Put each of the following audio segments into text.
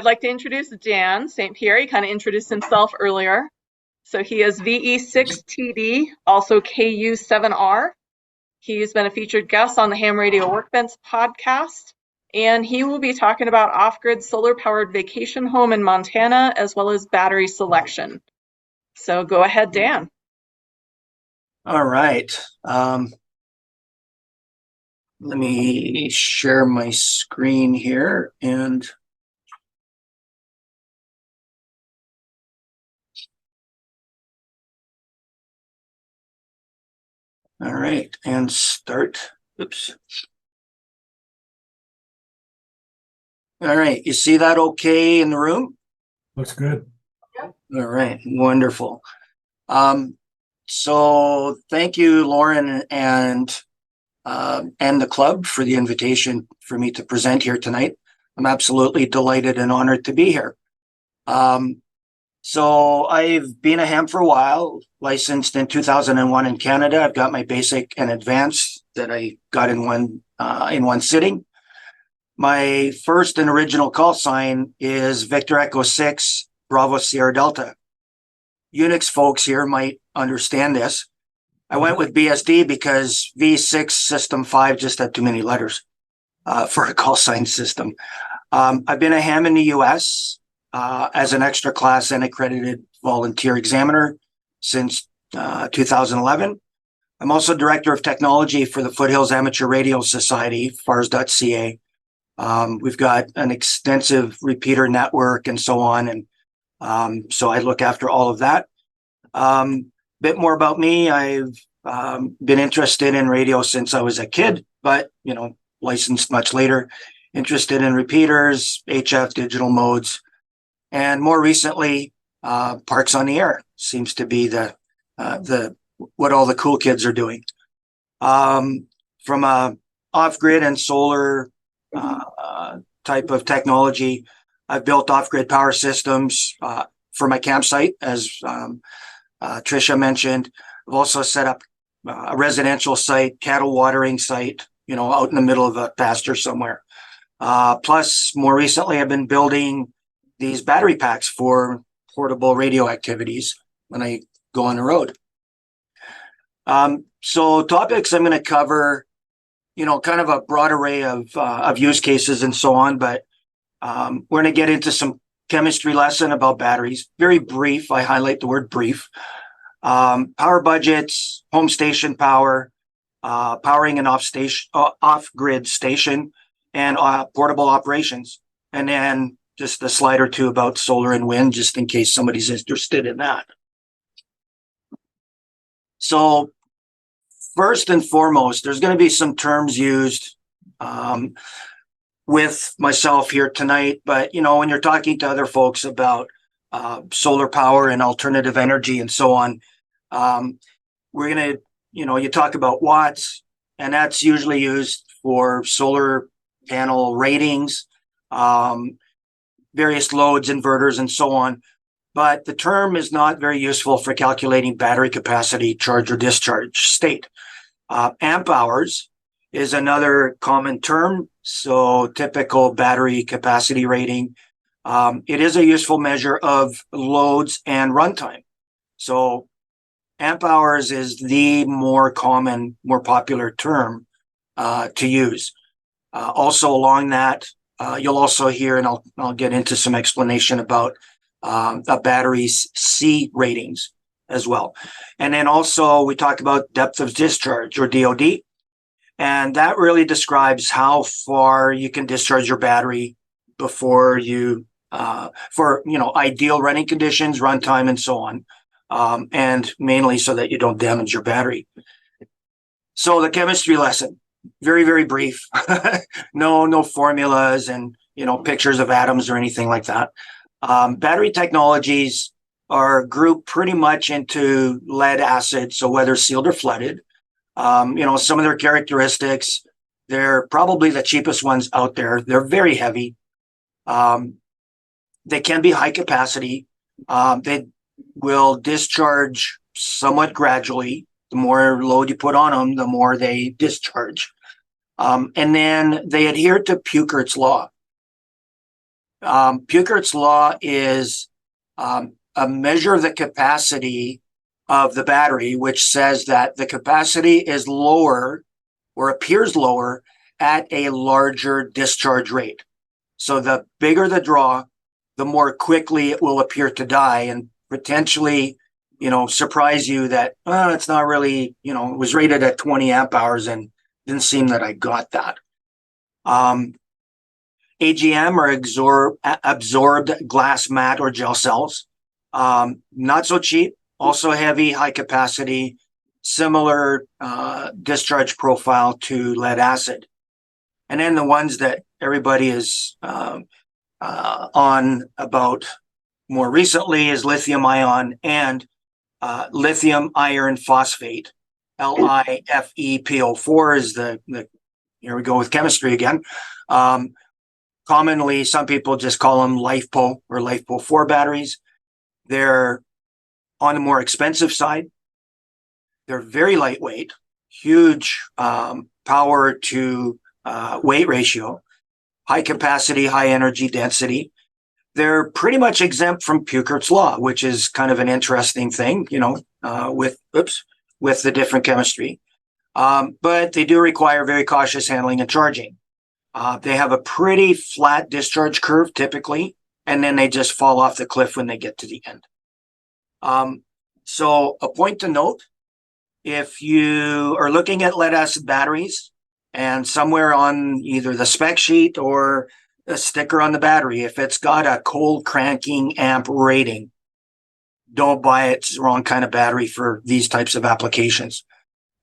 I'd like to introduce Dann St. Pierre. He kind of introduced himself earlier. So he is VE6TD, also KU7R. He's been a featured guest on the Ham Radio Workbench podcast, and he will be talking about off-grid solar-powered vacation home in Montana, as well as battery selection. So go ahead, Dan. All right. Let me share my screen here and all right, and start. Oops. All right, you see that okay in the room? Looks good. All right, wonderful. So thank you, Lauren, and the club for the invitation for me to present here tonight. I'm absolutely delighted and honored to be here. So I've been a ham for a while, licensed in 2001 in Canada. I've got my basic and advanced that I got in one sitting. My first and original call sign is Victor Echo 6 Bravo Sierra Delta. Unix folks here might understand this. I went with BSD because V6 System 5 just had too many letters for a call sign system. I've been a ham in the US as an extra class and accredited volunteer examiner since 2011. I'm also director of technology for the Foothills Amateur Radio Society, FARS.ca. We've got an extensive repeater network and so on. And so I look after all of that. Bit more about me. I've been interested in radio since I was a kid, but, licensed much later, interested in repeaters, HF, digital modes, and more recently, Parks on the Air seems to be the what all the cool kids are doing. From a off-grid and solar type of technology, I've built off-grid power systems for my campsite, as Tricia mentioned. I've also set up a residential site, cattle watering site, out in the middle of a pasture somewhere. Plus, more recently, I've been building these battery packs for portable radio activities when I go on the road. So topics I'm going to cover, kind of a broad array of use cases and so on, but we're going to get into some chemistry lesson about batteries. Very brief. I highlight the word brief. Power budgets, home station power, powering an off-grid station, and portable operations. And then just a slide or two about solar and wind, just in case somebody's interested in that. So first and foremost, there's going to be some terms used with myself here tonight, but when you're talking to other folks about solar power and alternative energy and so on, we're going to, you talk about watts, and that's usually used for solar panel ratings, various loads, inverters, and so on. But the term is not very useful for calculating battery capacity, charge or discharge state. Amp hours is another common term. So typical battery capacity rating. It is a useful measure of loads and runtime. So amp hours is the more common, more popular term to use. Also along that, you'll also hear, and I'll get into some explanation about a battery's C ratings as well. And then also we talk about depth of discharge, or DOD. And that really describes how far you can discharge your battery before you, for, ideal running conditions, runtime, and so on. And mainly so that you don't damage your battery. So the chemistry lesson, very, very brief. No formulas and, pictures of atoms or anything like that. Battery technologies are grouped pretty much into lead acid, so whether sealed or flooded. Some of their characteristics, they're probably the cheapest ones out there. They're very heavy. They can be high capacity. They will discharge somewhat gradually. The more load you put on them, the more they discharge. And then they adhere to Puchert's law. Puchert's law is a measure of the capacity of the battery, which says that the capacity is lower or appears lower at a larger discharge rate. So the bigger the draw, the more quickly it will appear to die and potentially, surprise you that it's not really, it was rated at 20 amp hours and didn't seem that I got that. AGM or absorbed glass mat or gel cells. Not so cheap, also heavy, high capacity, similar discharge profile to lead acid. And then the ones that everybody is on about more recently is lithium ion and lithium iron phosphate. LiFePO4 is the here we go with chemistry again. Commonly, some people just call them LiFePO or LiFePO4 batteries. They're on the more expensive side. They're very lightweight, huge power to weight ratio, high capacity, high energy density. They're pretty much exempt from Puchert's law, which is kind of an interesting thing, with the different chemistry. But they do require very cautious handling and charging. They have a pretty flat discharge curve typically, and then they just fall off the cliff when they get to the end. So a point to note, if you are looking at lead acid batteries and somewhere on either the spec sheet or a sticker on the battery, if it's got a cold cranking amp rating, don't buy it. It's the wrong kind of battery for these types of applications.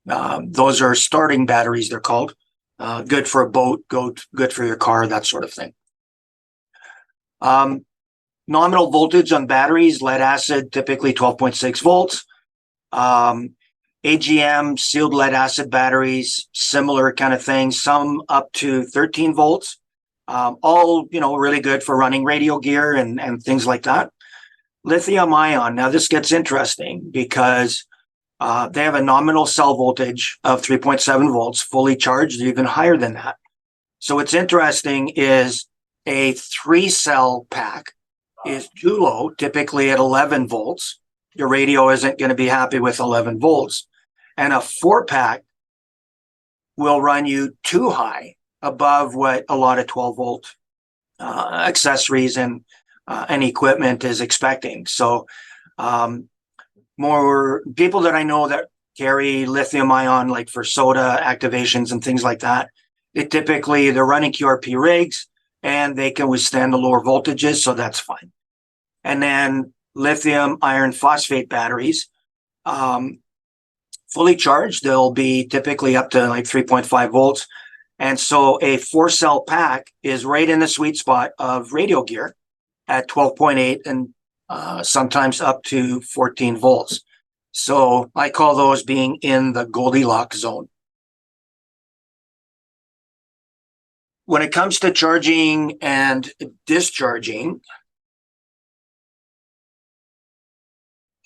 Those are starting batteries, they're called. Good for a boat, good for your car, that sort of thing. Nominal voltage on batteries, lead acid, typically 12.6 volts. AGM, sealed lead acid batteries, similar kind of thing, some up to 13 volts. All, really good for running radio gear and things like that. Lithium ion, now this gets interesting because they have a nominal cell voltage of 3.7 volts, fully charged, even higher than that. So what's interesting is a 3-cell pack is too low, typically at 11 volts. Your radio isn't going to be happy with 11 volts. And a 4-pack will run you too high, above what a lot of 12-volt accessories and equipment is expecting. So more people that I know that carry lithium ion, like for soda activations and things like that, they're running QRP rigs and they can withstand the lower voltages, so that's fine. And then lithium iron phosphate batteries, fully charged, they'll be typically up to like 3.5 volts. And so a 4-cell pack is right in the sweet spot of radio gear at 12.8 and sometimes up to 14 volts. So I call those being in the Goldilocks zone. When it comes to charging and discharging,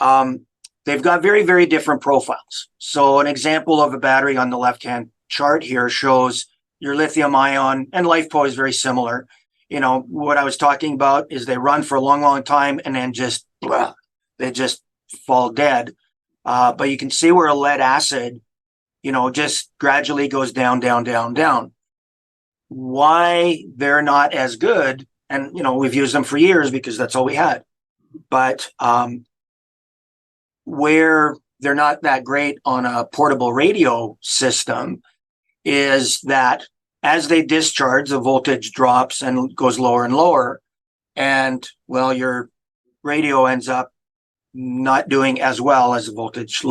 they've got very, very different profiles. So an example of a battery on the left-hand chart here shows your lithium ion, and LiFePO is very similar. What I was talking about is they run for a long, long time and then they just fall dead. But you can see where a lead acid, just gradually goes down, down, down, down. Why they're not as good, and, we've used them for years because that's all we had. But where they're not that great on a portable radio system is that as they discharge, the voltage drops and goes lower and lower. And, your radio ends up not doing as well as the voltage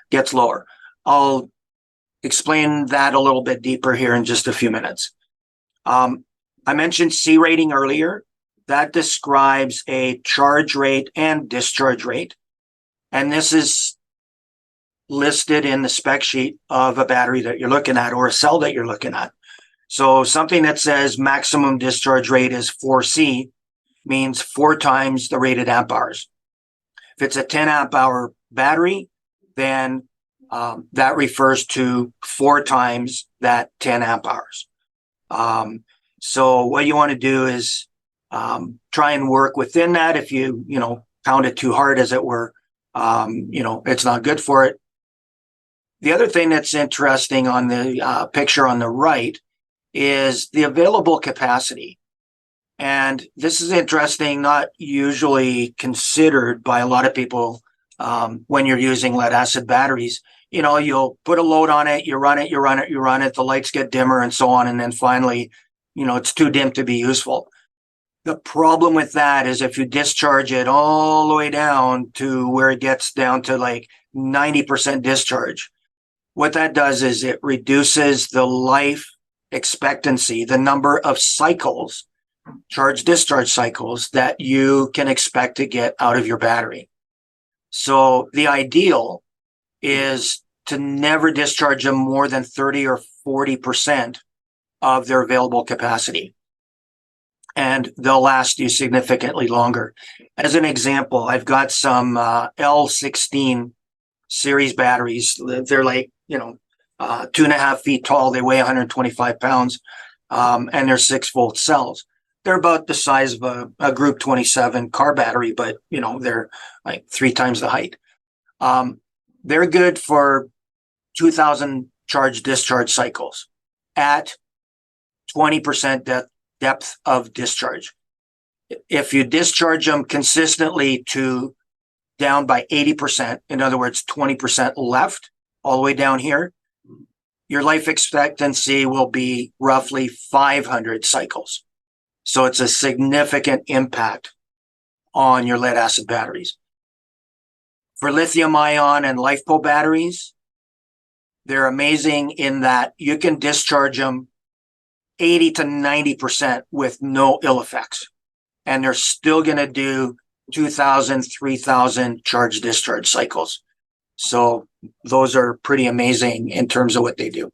gets lower. I'll explain that a little bit deeper here in just a few minutes. I mentioned C rating earlier. That describes a charge rate and discharge rate. And this is listed in the spec sheet of a battery that you're looking at or a cell that you're looking at. So something that says maximum discharge rate is 4C means 4 times the rated amp hours. If it's a 10 amp hour battery, then that refers to 4 times that 10 amp hours. So what you want to do is Try and work within that. If you pound it too hard, as it were, it's not good for it. The other thing that's interesting on the picture on the right is the available capacity. And this is interesting, not usually considered by a lot of people when you're using lead acid batteries. You'll put a load on it, you run it, the lights get dimmer and so on. And then finally, it's too dim to be useful. The problem with that is if you discharge it all the way down to where it gets down to like 90% discharge, what that does is it reduces the life expectancy, the number of cycles, charge discharge cycles, that you can expect to get out of your battery. So the ideal is to never discharge them more than 30 or 40% of their available capacity. And they'll last you significantly longer. As an example, I've got some L16 series batteries. They're like, 2.5 feet tall. They weigh 125 pounds, and they're 6-volt cells. They're about the size of a Group 27 car battery, but, they're like 3 times the height. They're good for 2,000 charge discharge cycles at 20% depth of discharge. If you discharge them consistently to down by 80%, in other words, 20% left all the way down here, your life expectancy will be roughly 500 cycles. So it's a significant impact on your lead acid batteries. For lithium ion and LiFePO batteries, they're amazing in that you can discharge them 80 to 90% with no ill effects. And they're still going to do 2,000, 3,000 charge discharge cycles. So those are pretty amazing in terms of what they do.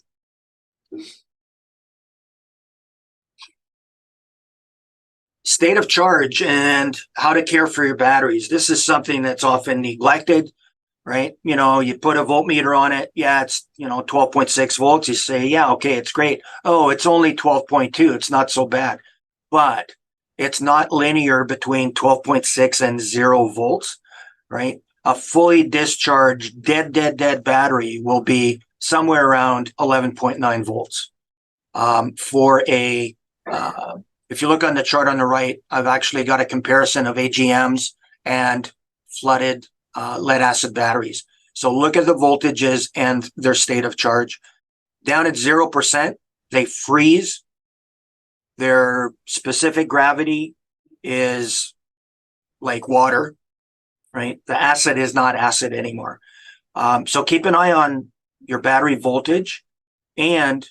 State of charge and how to care for your batteries. This is something that's often neglected, right? You put a voltmeter on it. Yeah, it's, 12.6 volts. You say, yeah, okay, it's great. Oh, it's only 12.2. It's not so bad. But it's not linear between 12.6 and 0 volts, right? A fully discharged, dead battery will be somewhere around 11.9 volts. If you look on the chart on the right, I've actually got a comparison of AGMs and flooded lead acid batteries. So look at the voltages and their state of charge. Down at 0%, they freeze. Their specific gravity is like water, right? The acid is not acid anymore. So keep an eye on your battery voltage. And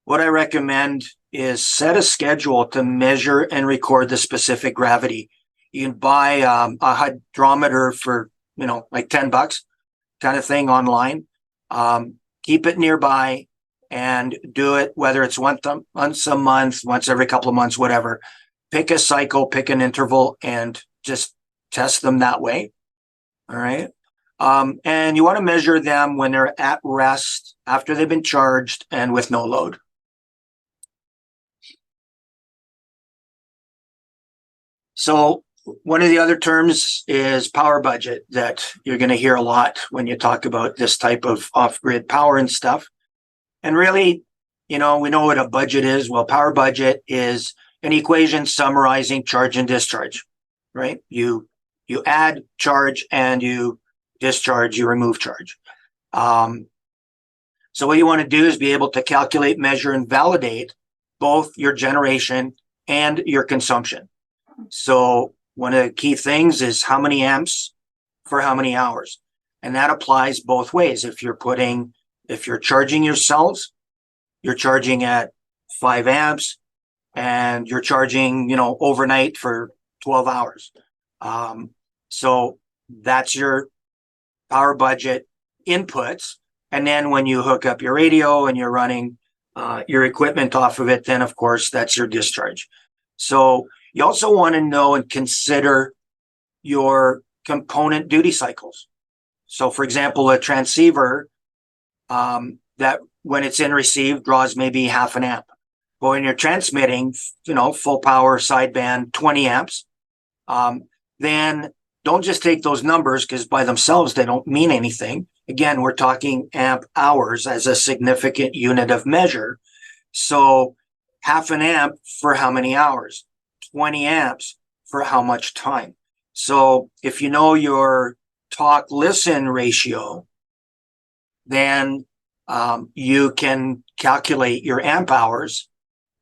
what I recommend is set a schedule to measure and record the specific gravity. You can buy a hydrometer for, like $10 kind of thing online. Keep it nearby and do it, whether it's once a month, once every couple of months, whatever. Pick a cycle, pick an interval, and just test them that way. All right. And you want to measure them when they're at rest, after they've been charged, and with no load. So one of the other terms is power budget that you're going to hear a lot when you talk about this type of off-grid power and stuff. And really, we know what a budget is. Well, power budget is an equation summarizing charge and discharge, right? You add charge and you discharge, you remove charge. So what you want to do is be able to calculate, measure, and validate both your generation and your consumption. So one of the key things is how many amps for how many hours. And that applies both ways. If you're charging your cells, you're charging at 5 amps and you're charging, overnight for 12 hours. So that's your power budget inputs. And then when you hook up your radio and you're running your equipment off of it, then of course that's your discharge. So you also want to know and consider your component duty cycles. So for example, a transceiver that when it's in receive draws maybe half an amp. But when you're transmitting, full power sideband 20 amps, then don't just take those numbers because by themselves they don't mean anything. Again, we're talking amp hours as a significant unit of measure. So half an amp for how many hours? 20 amps for how much time? So if you know your talk-listen ratio, then you can calculate your amp hours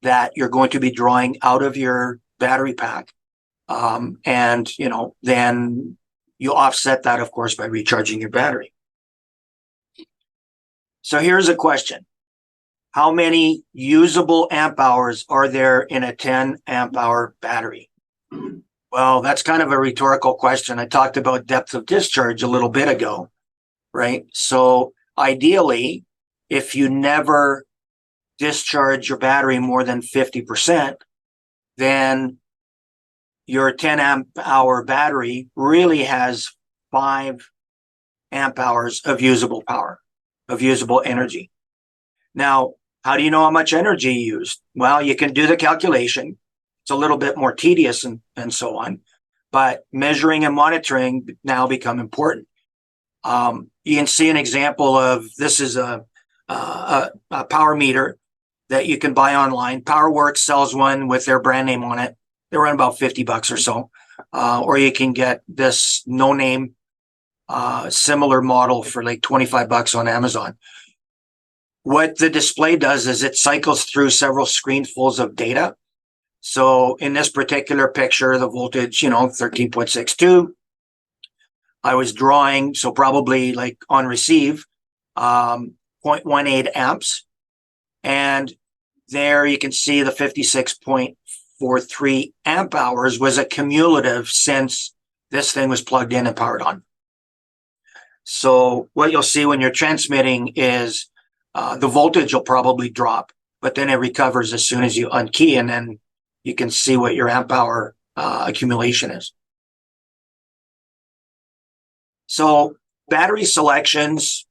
that you're going to be drawing out of your battery pack. And then you offset that, of course, by recharging your battery. So here's a question. How many usable amp hours are there in a 10 amp hour battery? Well, that's kind of a rhetorical question. I talked about depth of discharge a little bit ago, right? So ideally, if you never discharge your battery more than 50%, then your 10 amp hour battery really has 5 amp hours of usable power, of usable energy. Now, how do you know how much energy you used? Well, you can do the calculation. It's a little bit more tedious and so on, but measuring and monitoring now become important. You can see an example of this is a power meter that you can buy online. PowerWorks sells one with their brand name on it. They run about $50 or so. Or you can get this no-name similar model for like $25 on Amazon. What the display does is it cycles through several screenfuls of data. So in this particular picture, the voltage, 13.62. I was drawing, so probably like on receive, 0.18 amps. And there you can see the 56.43 amp hours was a cumulative since this thing was plugged in and powered on. So what you'll see when you're transmitting is the voltage will probably drop, but then it recovers as soon as you unkey, and then you can see what your amp hour accumulation is. So battery selections,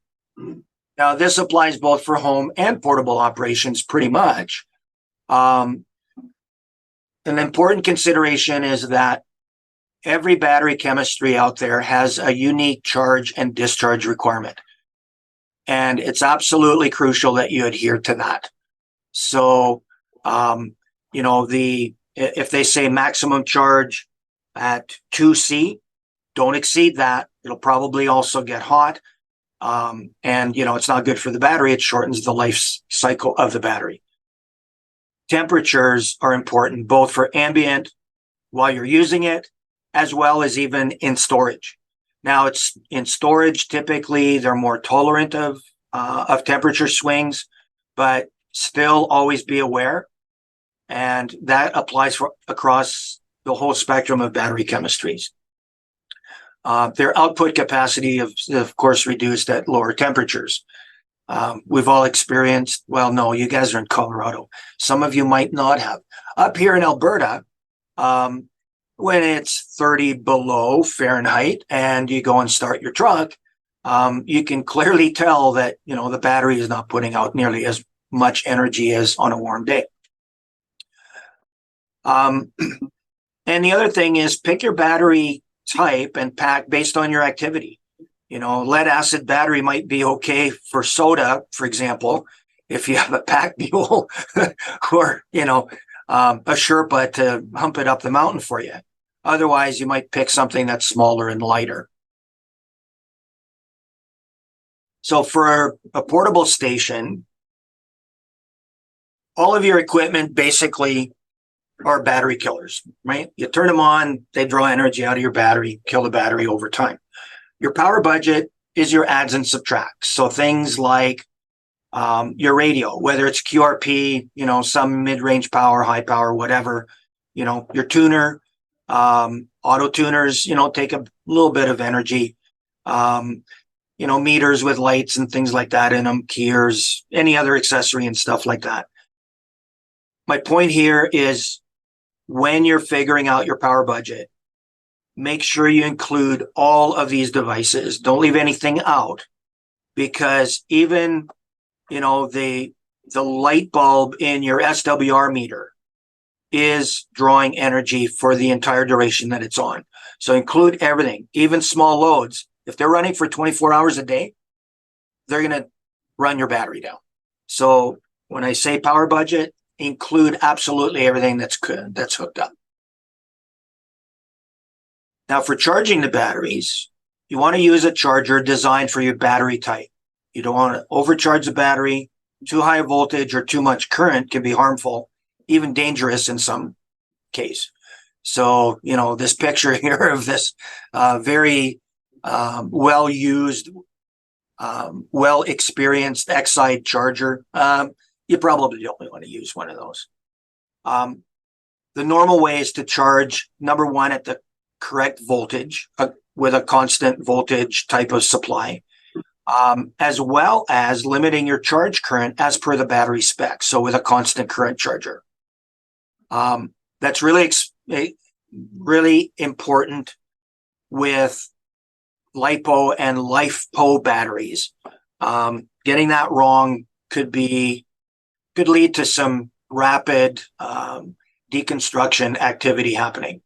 now this applies both for home and portable operations pretty much. An important consideration is that every battery chemistry out there has a unique charge and discharge requirement. And it's absolutely crucial that you adhere to that. So, if they say maximum charge at 2C, don't exceed that. It'll probably also get hot. And, it's not good for the battery. It shortens the life cycle of the battery. Temperatures are important, both for ambient while you're using it, as well as even in storage. Now, it's in storage, typically they're more tolerant of temperature swings, but still always be aware. And that applies across the whole spectrum of battery chemistries. Their output capacity of course, reduced at lower temperatures. We've all experienced, well, no, you guys are in Colorado. Some of you might not have. Up here in Alberta, when it's 30 below Fahrenheit and you go and start your truck, you can clearly tell that, the battery is not putting out nearly as much energy as on a warm day. And the other thing is pick your battery type and pack based on your activity. Lead acid battery might be okay for soda, for example, if you have a pack mule or, a Sherpa to hump it up the mountain for you. Otherwise, you might pick something that's smaller and lighter. So for a portable station, all of your equipment basically are battery killers, right? You turn them on, they draw energy out of your battery, kill the battery over time. Your power budget is your adds and subtracts. So things like your radio, whether it's QRP, some mid-range power, high power, whatever, your tuner, auto tuners, take a little bit of energy, meters with lights and things like that in them, keyers, any other accessory and stuff like that. My point here is when you're figuring out your power budget, make sure you include all of these devices. Don't leave anything out, because even, the the light bulb in your SWR meter is drawing energy for the entire duration that it's on. So include everything, even small loads. If they're running for 24 hours a day, they're going to run your battery down. So when I say power budget, include absolutely everything that's hooked up. Now for charging the batteries, you want to use a charger designed for your battery type. You don't want to overcharge the battery. Too high voltage or too much current can be harmful, even dangerous in some case. So, this picture here of this very well-used, well-experienced Exide charger, you probably don't want to use one of those. The normal way is to charge, number one, at the correct voltage with a constant voltage type of supply, as well as limiting your charge current as per the battery spec. So with a constant current charger. That's really important with LiPo and LiFePO batteries. Getting that wrong could lead to some rapid deconstruction activity happening.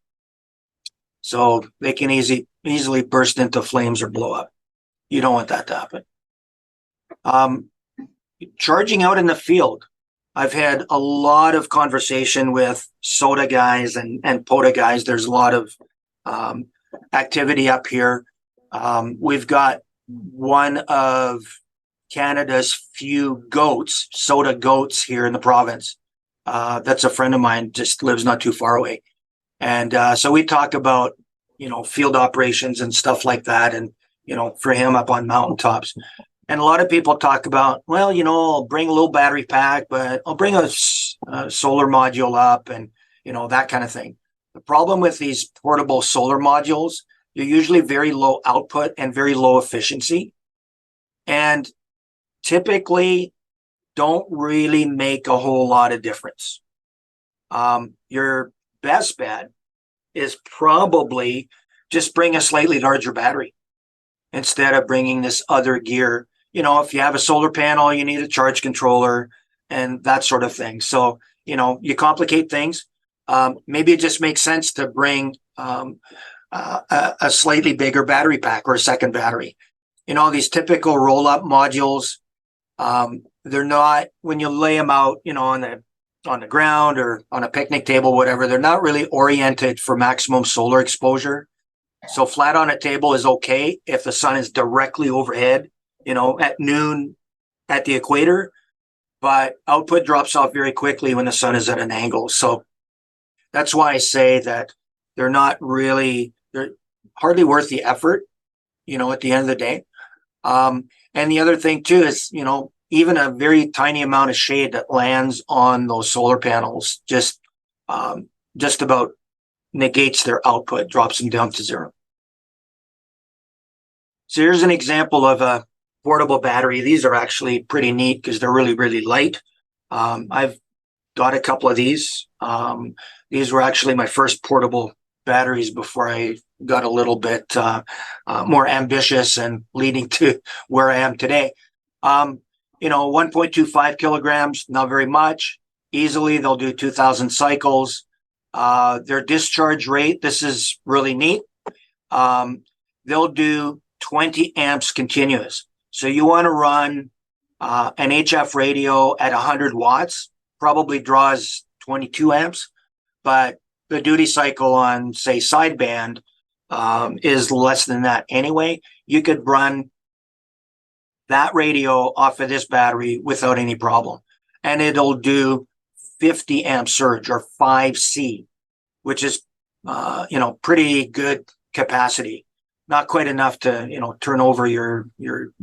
So they can easily burst into flames or blow up. You don't want that to happen. Charging out in the field. I've had a lot of conversation with soda guys and POTA guys. There's a lot of activity up here. We've got one of Canada's few soda goats here in the province. That's a friend of mine, just lives not too far away. And so we talk about, field operations and stuff like that. And, for him up on mountaintops. And a lot of people talk about, well, I'll bring a little battery pack, but I'll bring a solar module up and, that kind of thing. The problem with these portable solar modules, you're usually very low output and very low efficiency. And typically don't really make a whole lot of difference. Your best bet is probably just bring a slightly larger battery instead of bringing this other gear. If you have a solar panel, you need a charge controller and that sort of thing. So, you complicate things. Maybe it just makes sense to bring a slightly bigger battery pack or a second battery. These typical roll-up modules, they're not, when you lay them out, on the ground or on a picnic table, whatever, they're not really oriented for maximum solar exposure. So flat on a table is okay if the sun is directly overhead, at noon at the equator, but output drops off very quickly when the sun is at an angle. So that's why I say that they're hardly worth the effort, at the end of the day. And the other thing too is, even a very tiny amount of shade that lands on those solar panels just about negates their output, drops them down to zero. So here's an example of a portable battery. These are actually pretty neat because they're really, really light. I've got a couple of these. These were actually my first portable batteries before I got a little bit more ambitious and leading to where I am today. 1.25 kilograms, not very much. Easily, they'll do 2,000 cycles. Their discharge rate, this is really neat. They'll do 20 amps continuous. So you want to run an HF radio at 100 watts, probably draws 22 amps, but the duty cycle on, say, sideband is less than that anyway. You could run that radio off of this battery without any problem. And it'll do 50 amp surge or 5C, which is, pretty good capacity. Not quite enough to, turn over your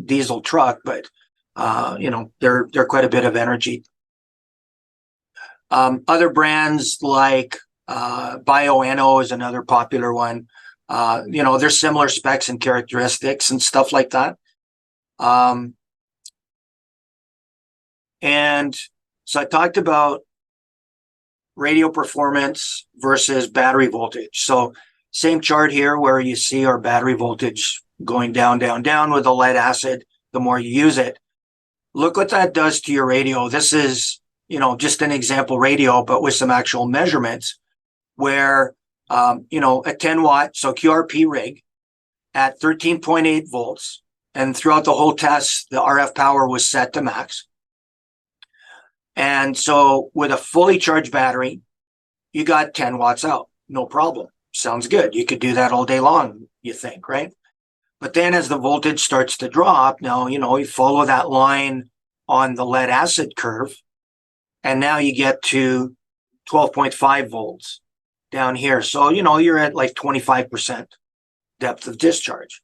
diesel truck, but, they're quite a bit of energy. Other brands like BioNO is another popular one. There's similar specs and characteristics and stuff like that. And so I talked about radio performance versus battery voltage. So same chart here where you see our battery voltage going down, down, down with the lead acid, the more you use it. look what that does to your radio. This is, just an example radio, but with some actual measurements where, a 10 watt, so QRP rig at 13.8 volts. And throughout the whole test, the RF power was set to max. And so with a fully charged battery, you got 10 watts out. No problem. Sounds good. You could do that all day long, you think, right? But then as the voltage starts to drop, now, you follow that line on the lead acid curve, and now you get to 12.5 volts down here. So, you're at like 25% depth of discharge.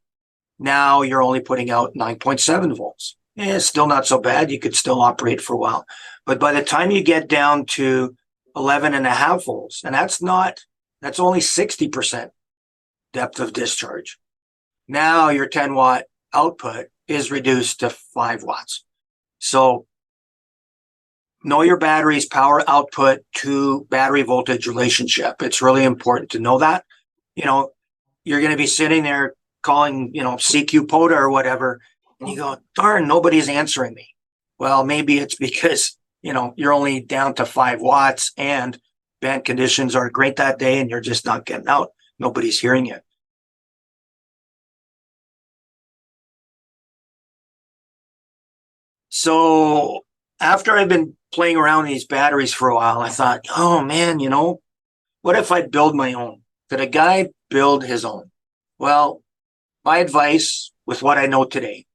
Now you're only putting out 9.7 volts. It's still not so bad. You could still operate for a while. But by the time you get down to 11.5 volts, and that's only 60% depth of discharge. Now your 10 watt output is reduced to 5 watts. So know your battery's power output to battery voltage relationship. It's really important to know that. You're going to be sitting there calling, CQ POTA or whatever, and you go, darn, nobody's answering me. Well, maybe it's because, you're only down to 5 watts and band conditions are great that day and you're just not getting out. Nobody's hearing you. So after I've been playing around with these batteries for a while, I thought, oh man, what if I build my own? Could a guy build his own? Well, my advice with what I know today,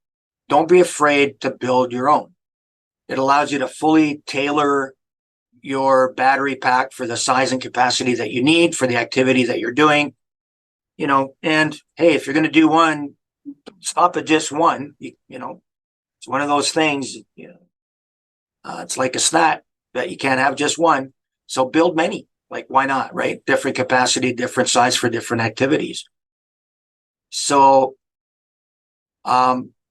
don't be afraid to build your own. It allows you to fully tailor your battery pack for the size and capacity that you need for the activity that you're doing, and hey, if you're going to do one, stop at just one, it's one of those things, it's like a snack that you can't have just one. So build many, like why not, right? Different capacity, different size for different activities. So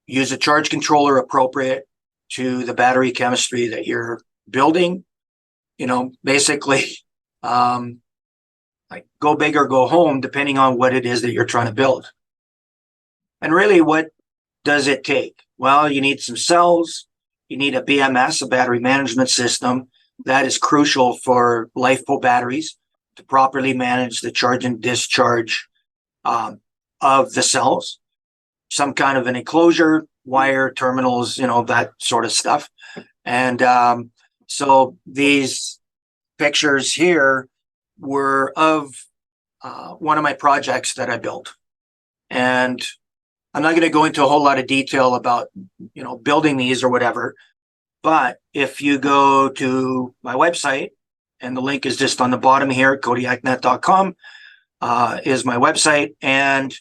use a charge controller appropriate to the battery chemistry that you're building. Basically, like go big or go home, depending on what it is that you're trying to build. And really, what does it take? Well, you need some cells. You need a BMS, a battery management system. That is crucial for LifePo batteries to properly manage the charge and discharge of the cells. Some kind of an enclosure, wire, terminals, that sort of stuff. And so these pictures here were of one of my projects that I built. And I'm not going to go into a whole lot of detail about, building these or whatever. But if you go to my website, and the link is just on the bottom here, kodiaknet.com is my website. And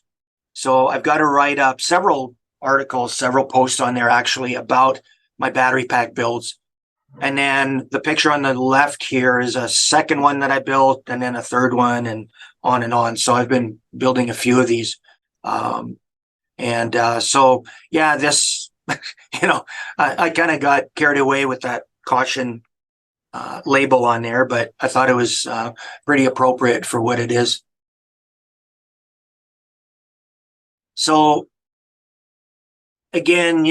so I've got to write up several articles, several posts on there actually about my battery pack builds. And then the picture on the left here is a second one that I built, and then a third one, and on and on. So I've been building a few of these. So yeah, this, I kind of got carried away with that caution label on there, but I thought it was pretty appropriate for what it is. So again,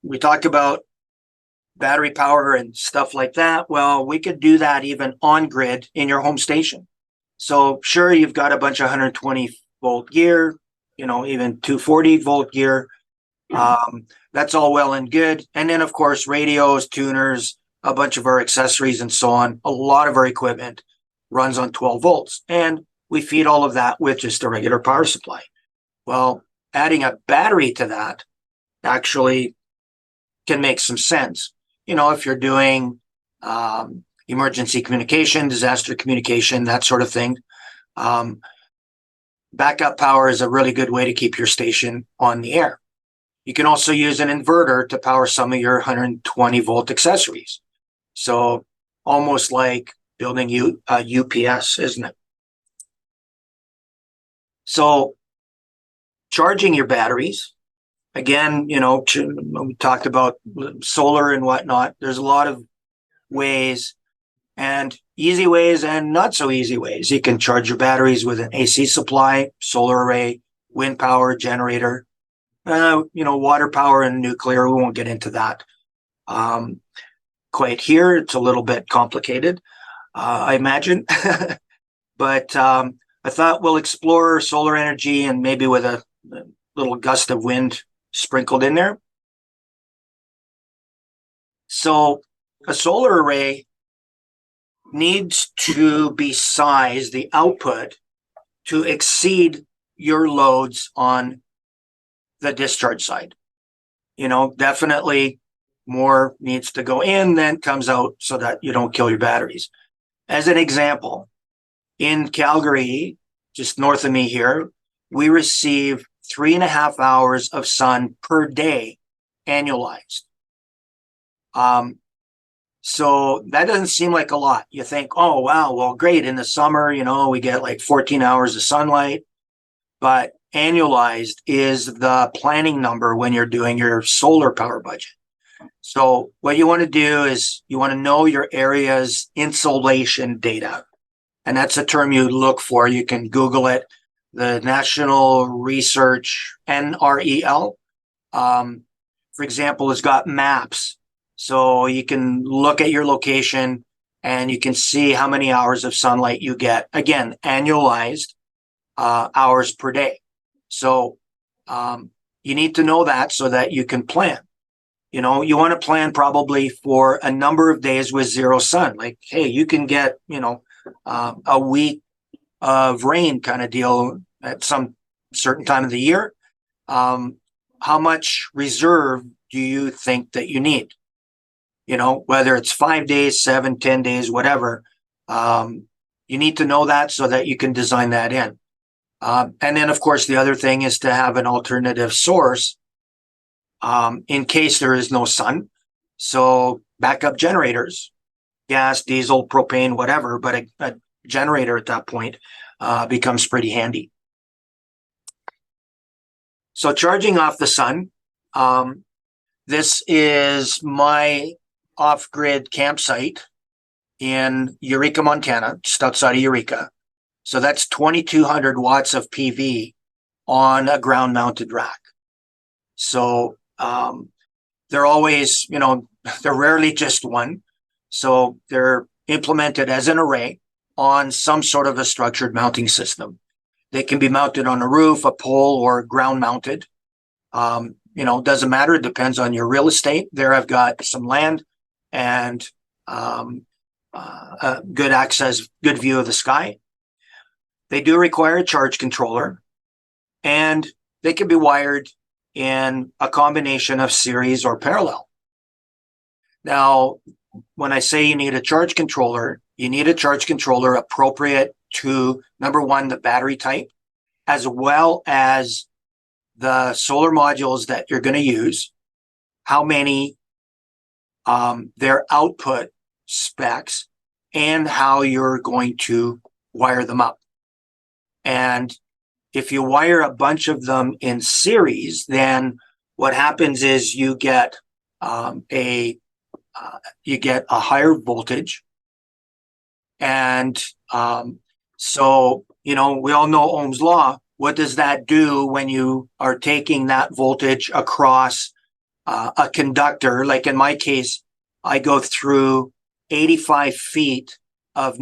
we talked about battery power and stuff like that. Well, we could do that even on grid in your home station. So sure, you've got a bunch of 120 volt gear, even 240 volt gear. That's all well and good. And then of course, radios, tuners, a bunch of our accessories and so on. A lot of our equipment runs on 12 volts, and we feed all of that with just a regular power supply. Well, adding a battery to that actually can make some sense. If you're doing emergency communication, disaster communication, that sort of thing. Backup power is a really good way to keep your station on the air. You can also use an inverter to power some of your 120 volt accessories. So almost like building a UPS, isn't it? So charging your batteries, again, we talked about solar and whatnot. There's a lot of ways, and easy ways and not so easy ways. You can charge your batteries with an AC supply, solar array, wind power, generator, water power and nuclear. We won't get into that. Quite here, it's a little bit complicated, I imagine. But I thought we'll explore solar energy and maybe with a little gust of wind sprinkled in there. So a solar array needs to be sized, the output, to exceed your loads on the discharge side. Definitely more needs to go in than comes out so that you don't kill your batteries. As an example, in Calgary, just north of me here, we receive 3.5 hours of sun per day annualized. So that doesn't seem like a lot. You think, oh, wow, well, great. In the summer, we get like 14 hours of sunlight, but annualized is the planning number when you're doing your solar power budget. So what you want to do is you want to know your area's insolation data. And that's a term you look for. You can Google it. The National Research, NREL, for example, has got maps. So you can look at your location and you can see how many hours of sunlight you get. Again, annualized hours per day. So you need to know that so that you can plan. You want to plan probably for a number of days with zero sun. Like, hey, you can get, a week of rain kind of deal at some certain time of the year. How much reserve do you think that you need? Whether it's 5 days, 7, 10 days, whatever, you need to know that so that you can design that in. And then, of course, the other thing is to have an alternative source in case there is no sun. So backup generators, gas, diesel, propane, whatever, but a generator at that point becomes pretty handy. So charging off the sun, this is my off-grid campsite in Eureka, Montana, just outside of Eureka. So that's 2,200 watts of PV on a ground-mounted rack. So they're always, they're rarely just one. So they're implemented as an array on some sort of a structured mounting system. They can be mounted on a roof, a pole, or ground mounted. Doesn't matter. It depends on your real estate. There I've got some land and good access, good view of the sky. They do require a charge controller, and they can be wired in a combination of series or parallel. Now, when I say you need a charge controller, you need a charge controller appropriate to, number one, the battery type, as well as the solar modules that you're going to use, how many, their output specs, and how you're going to wire them up. And if you wire a bunch of them in series, then what happens is you get a higher voltage. And so, we all know Ohm's law. What does that do when you are taking that voltage across a conductor? Like in my case, I go through 85 feet of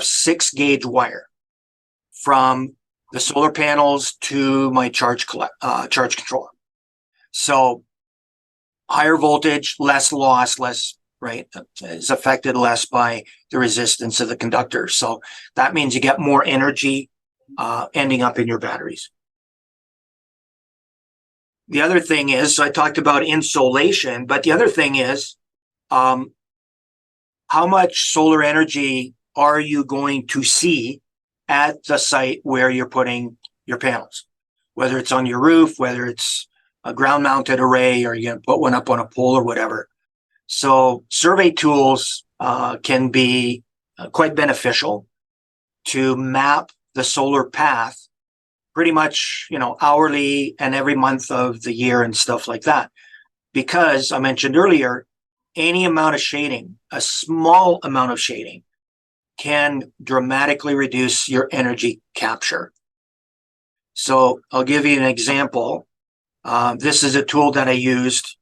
6 gauge wire from the solar panels to my charge controller. So higher voltage, less loss, right, is affected less by the resistance of the conductor. So that means you get more energy ending up in your batteries. The other thing is, so I talked about insolation, but the other thing is, how much solar energy are you going to see at the site where you're putting your panels? Whether it's on your roof, whether it's a ground-mounted array, or you're going to put one up on a pole or whatever. So survey tools can be quite beneficial to map the solar path pretty much, hourly and every month of the year and stuff like that. Because I mentioned earlier, any amount of shading, a small amount of shading, can dramatically reduce your energy capture. So I'll give you an example. This is a tool that I used.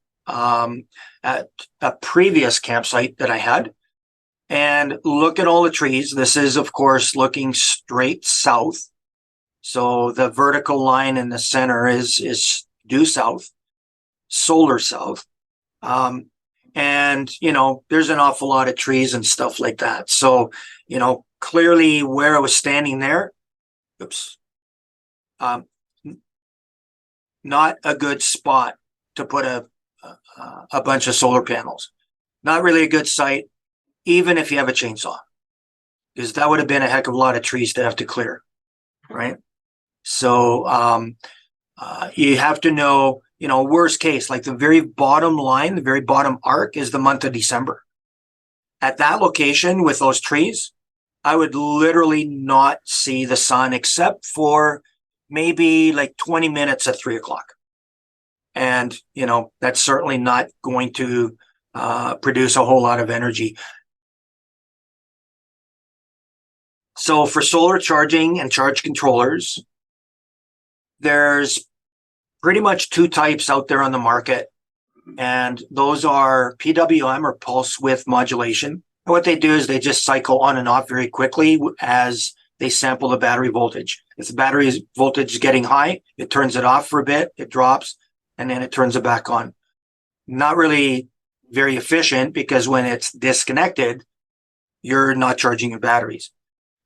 at a previous campsite that I had and look at all the trees. This is, of course, looking straight south. So the vertical line in the center is due south, solar south. And, there's an awful lot of trees and stuff like that. So, clearly where I was standing there, not a good spot to put a bunch of solar panels. Not really a good site, even if you have a chainsaw, because that would have been a heck of a lot of trees to have to clear, right? So you have to know, worst case, like the very bottom line, the very bottom arc is the month of December. At that location with those trees, I would literally not see the sun except for maybe like 20 minutes at 3 o'clock. And, that's certainly not going to produce a whole lot of energy. So for solar charging and charge controllers, there's pretty much two types out there on the market. And those are PWM, or pulse width modulation. And what they do is they just cycle on and off very quickly as they sample the battery voltage. If the battery voltage is getting high, it turns it off for a bit, it drops, and then it turns it back on. Not really very efficient, because when it's disconnected, you're not charging your batteries.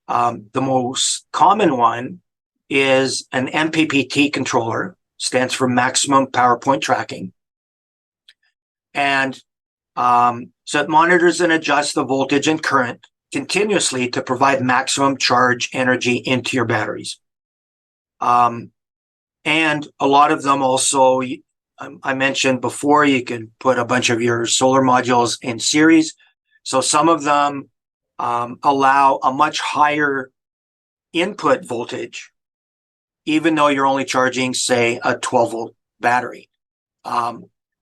The most common one is an MPPT controller, stands for maximum power point tracking. And so it monitors and adjusts the voltage and current continuously to provide maximum charge energy into your batteries. And a lot of them also, I mentioned before, you can put a bunch of your solar modules in series. So some of them allow a much higher input voltage, even though you're only charging, say, a 12-volt battery.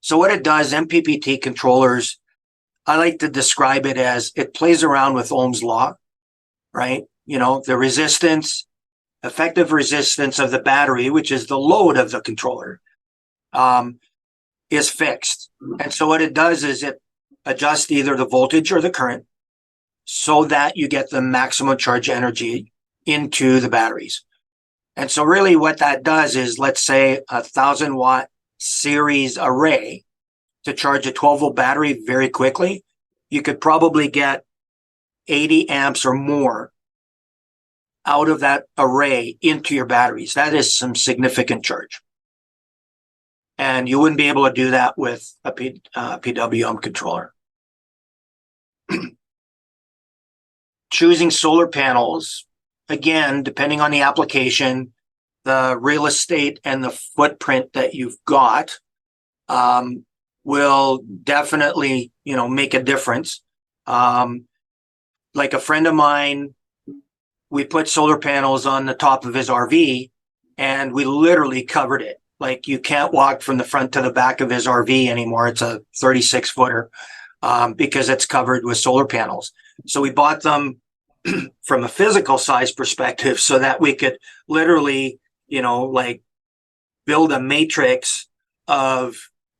So what it does, MPPT controllers, I like to describe it as it plays around with Ohm's law, right? The resistance, effective resistance of the battery, which is the load of the controller, is fixed. And so what it does is it adjusts either the voltage or the current so that you get the maximum charge energy into the batteries. And so really what that does is, let's say, 1,000-watt series array to charge a 12-volt battery very quickly, you could probably get 80 amps or more out of that array into your batteries. That is some significant charge. And you wouldn't be able to do that with a PWM controller. Choosing solar panels, again, depending on the application, the real estate and the footprint that you've got, will definitely, make a difference. Like a friend of mine, we put solar panels on the top of his RV and we literally covered it. Like, you can't walk from the front to the back of his RV anymore. It's a 36-footer because it's covered with solar panels. So we bought them from a physical size perspective so that we could literally, build a matrix of,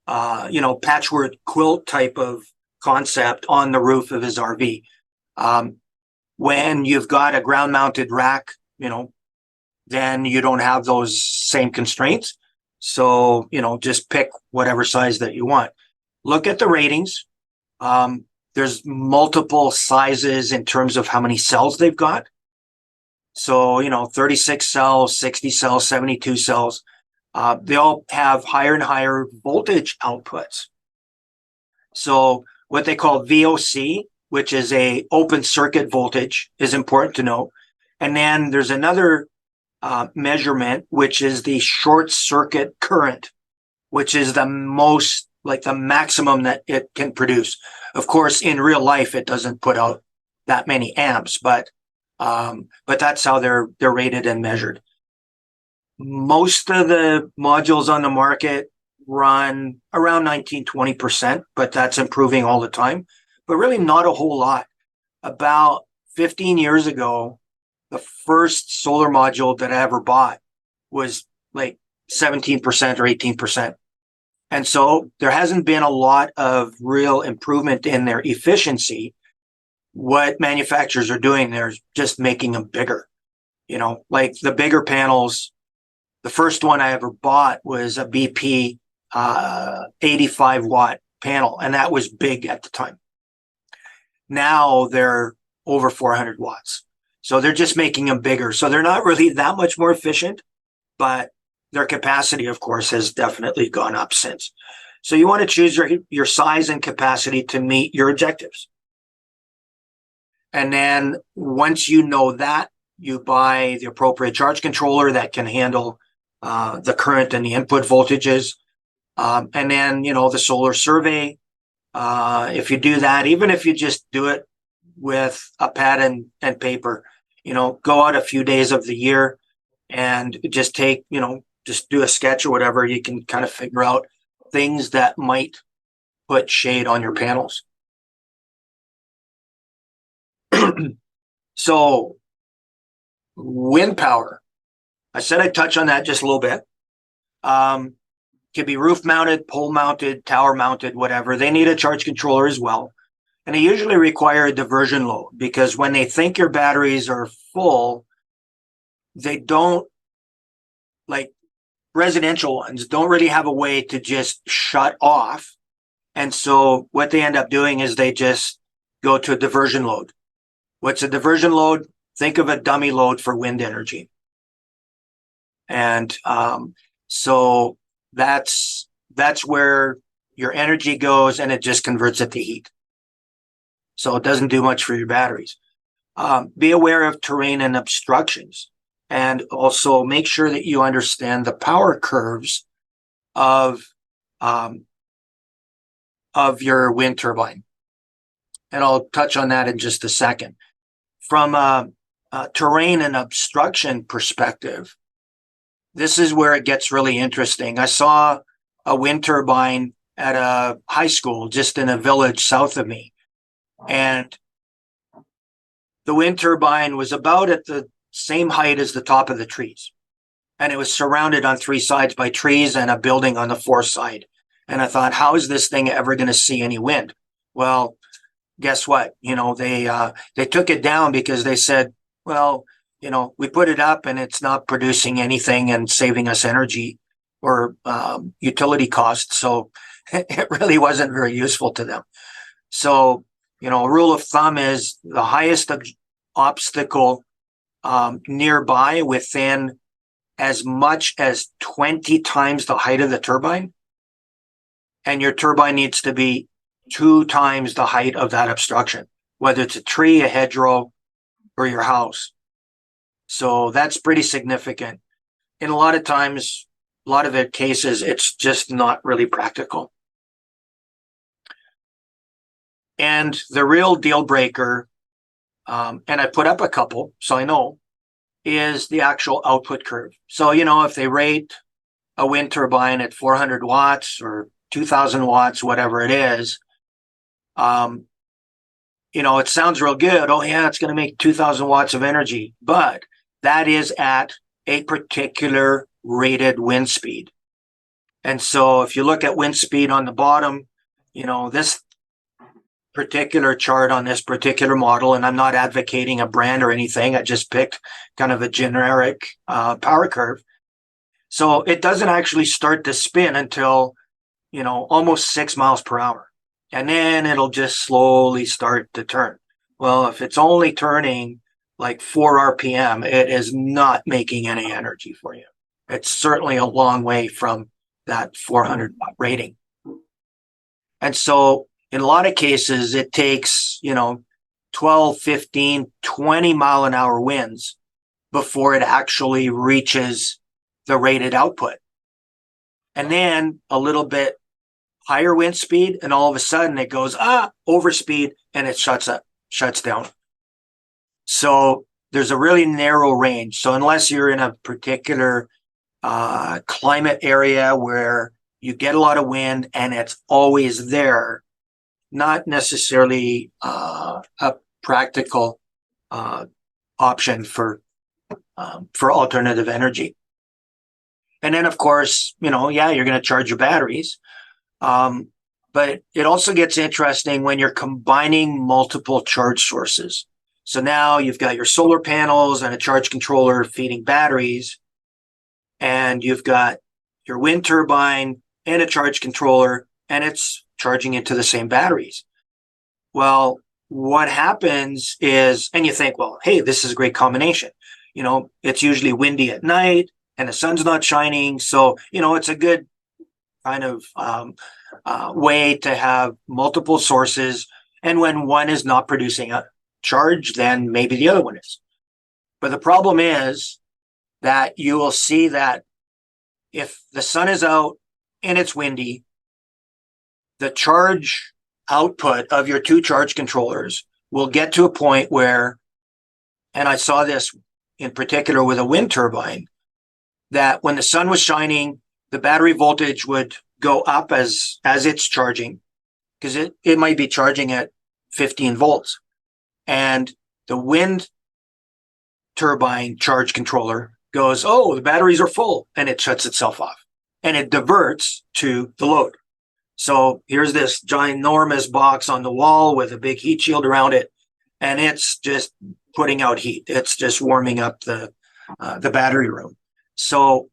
patchwork quilt type of concept on the roof of his RV. When you've got a ground mounted rack, then you don't have those same constraints. So, just pick whatever size that you want. Look at the ratings. There's multiple sizes in terms of how many cells they've got. So, 36 cells, 60 cells, 72 cells. They all have higher and higher voltage outputs. So what they call VOC, which is a open circuit voltage, is important to know. And then there's another measurement, which is the short circuit current, which is the most, like the maximum that it can produce. Of course, in real life, it doesn't put out that many amps, but that's how they're rated and measured. Most of the modules on the market run around 19-20%, but that's improving all the time, but really not a whole lot. About 15 years ago, the first solar module that I ever bought was like 17% or 18%. And so there hasn't been a lot of real improvement in their efficiency. What manufacturers are doing, they're just making them bigger. Like the bigger panels, the first one I ever bought was a BP 85 watt panel, and that was big at the time. Now they're over 400 watts. So they're just making them bigger. So they're not really that much more efficient, but their capacity, of course, has definitely gone up since. So you want to choose your size and capacity to meet your objectives. And then once you know that, you buy the appropriate charge controller that can handle the current and the input voltages. And then, the solar survey. If you do that, even if you just do it with a pad and paper, go out a few days of the year and just take, just do a sketch or whatever, you can kind of figure out things that might put shade on your panels. So wind power, I said I'd touch on that just a little bit. Could be roof mounted, pole mounted, tower mounted, whatever. They need a charge controller as well. And they usually require a diversion load because when they think your batteries are full, they don't, like residential ones, don't really have a way to just shut off. And so what they end up doing is they just go to a diversion load. What's a diversion load? Think of a dummy load for wind energy. And so that's where your energy goes, and it just converts it to heat. So it doesn't do much for your batteries. Be aware of terrain and obstructions, and also make sure that you understand the power curves of your wind turbine. And I'll touch on that in just a second. From a terrain and obstruction perspective, this is where it gets really interesting. I saw a wind turbine at a high school just in a village south of me. And the wind turbine was about at the same height as the top of the trees. And it was surrounded on three sides by trees and a building on the fourth side. And I thought, how is this thing ever going to see any wind? Well, guess what? They took it down because they said, well, we put it up and it's not producing anything and saving us energy or utility costs. So it really wasn't very useful to them. So, a rule of thumb is the highest obstacle nearby within as much as 20 times the height of the turbine. And your turbine needs to be 2 times the height of that obstruction, whether it's a tree, a hedgerow, or your house. So that's pretty significant. And a lot of times, a lot of the cases, it's just not really practical. And the real deal breaker, and I put up a couple, so I know, is the actual output curve. So, if they rate a wind turbine at 400 watts or 2000 watts, whatever it is, it sounds real good. Oh yeah, it's going to make 2000 watts of energy, but that is at a particular rated wind speed. And so if you look at wind speed on the bottom, this particular chart on this particular model, and I'm not advocating a brand or anything, I just picked kind of a generic power curve. So it doesn't actually start to spin until, almost 6 miles per hour. And then it'll just slowly start to turn. Well, if it's only turning like 4 RPM, it is not making any energy for you. It's certainly a long way from that 400 watt rating. And so in a lot of cases, it takes, 12, 15, 20 mile an hour winds before it actually reaches the rated output. And then a little bit higher wind speed, and all of a sudden it goes, overspeed, and it shuts down. So there's a really narrow range. So unless you're in a particular climate area where you get a lot of wind and it's always there, not necessarily a practical option for alternative energy. And then, of course, you're going to charge your batteries. But it also gets interesting when you're combining multiple charge sources. So now you've got your solar panels and a charge controller feeding batteries, and you've got your wind turbine and a charge controller, and it's charging into the same batteries. Well, what happens is, and you think, well, hey, this is a great combination. It's usually windy at night and the sun's not shining. So, it's a good kind of way to have multiple sources. And when one is not producing a charge, then maybe the other one is. But the problem is that you will see that if the sun is out and it's windy, the charge output of your two charge controllers will get to a point where, and I saw this in particular with a wind turbine, that when the sun was shining, the battery voltage would go up as it's charging, because it might be charging at 15 volts. And the wind turbine charge controller goes, oh, the batteries are full, and it shuts itself off. And it diverts to the load. So here's this ginormous box on the wall with a big heat shield around it, and it's just putting out heat. It's just warming up the battery room. So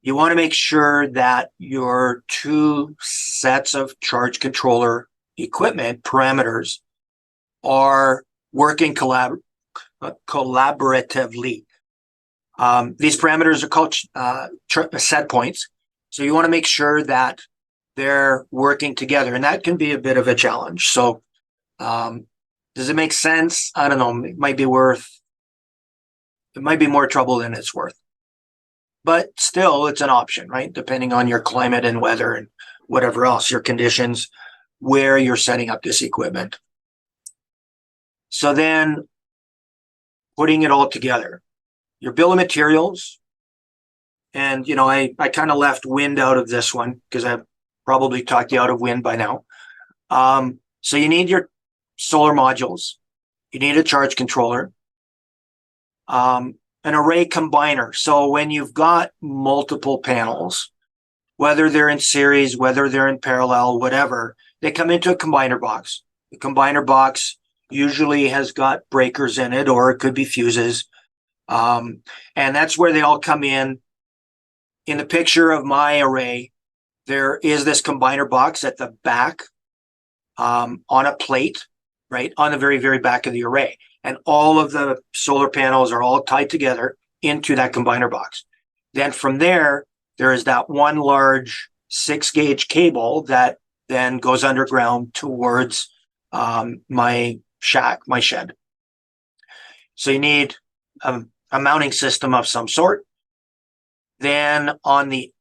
you want to make sure that your two sets of charge controller equipment parameters are working collaboratively. These parameters are called set points. So you want to make sure that they're working together, and that can be a bit of a challenge. So does it make sense? I don't know. It might be more trouble than it's worth. But still, it's an option, right? Depending on your climate and weather and whatever else, your conditions, where you're setting up this equipment. So then putting it all together, your bill of materials. And, I kind of left wind out of this one because I've probably talked you out of wind by now. So you need your solar modules. You need a charge controller. An array combiner. So when you've got multiple panels, whether they're in series, whether they're in parallel, whatever, they come into a combiner box. The combiner box usually has got breakers in it, or it could be fuses. And that's where they all come in. In the picture of my array, there is this combiner box at the back on a plate, right, on the very, very back of the array. And all of the solar panels are all tied together into that combiner box. Then from there is that one large 6-gauge cable that then goes underground towards my shed. So you need a mounting system of some sort. Then on the